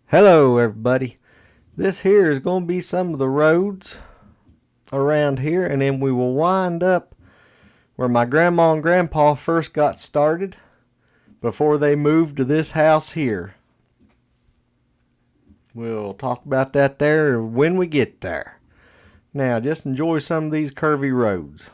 Hello everybody. This here is going to be some of the roads around here, and then we will wind up where my grandma and grandpa first got started before they moved to this house here. We'll talk about that there when we get there. Now just enjoy some of these curvy roads.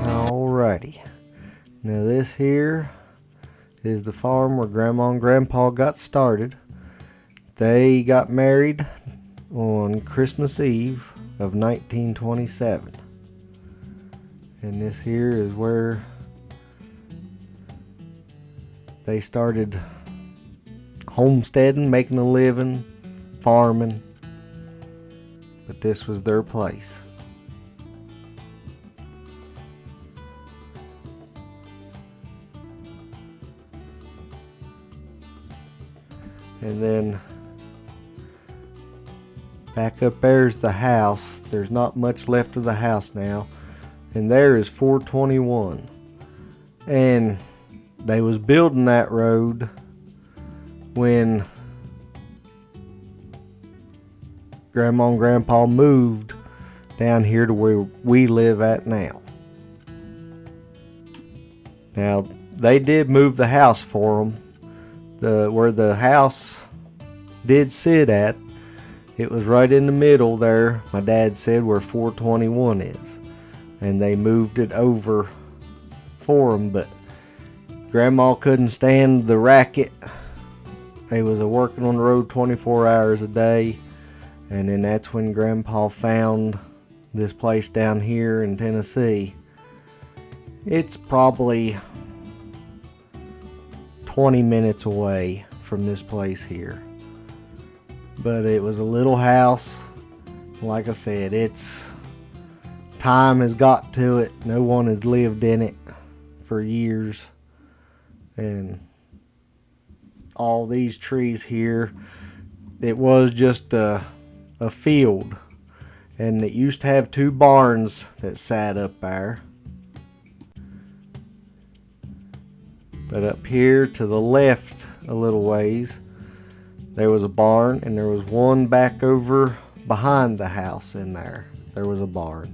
Alrighty. Now this here is the farm where Grandma and Grandpa got started. They got married on Christmas Eve of 1927. And this here is where they started homesteading, making a living, farming. But this was their place. And then back up there's the house. There's not much left of the house now. And there is 421. And they was building that road when Grandma and Grandpa moved down here to where we live at now. Now, they did move the house for them. Where the house did sit at, it was right in the middle there, my dad said, where 421 is. And they moved it over for them, but Grandma couldn't stand the racket. They was working on the road 24 hours a day. And then that's when Grandpa found this place down here in Tennessee. It's probably 20 minutes away from this place here. But it was a little house. Like I said, time has got to it. No one has lived in it for years. And all these trees here, it was just a field. And it used to have 2 barns that sat up there. But up here to the left a little ways, there was a barn, and there was one back over behind the house in there. There was a barn.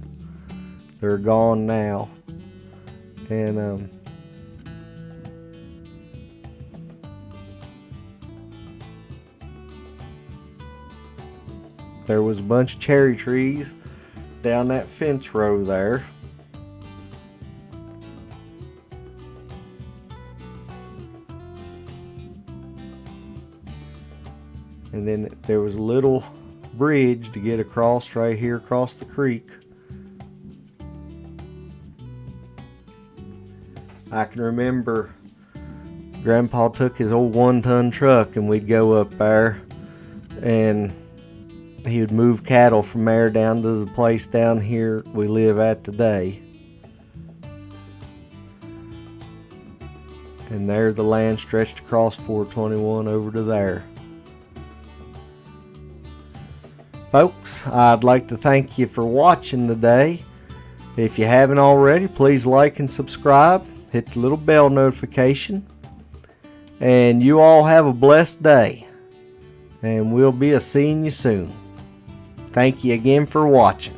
They're gone now. And there was a bunch of cherry trees down that fence row there. And then there was a little bridge to get across right here across the creek. I can remember Grandpa took his old 1-ton truck and we'd go up there and he would move cattle from there down to the place down here we live at today. And there the land stretched across 421 over to there. Folks, I'd like to thank you for watching today. If you haven't already, please like and subscribe. Hit the little bell notification. And you all have a blessed day. And we'll be seeing you soon. Thank you again for watching.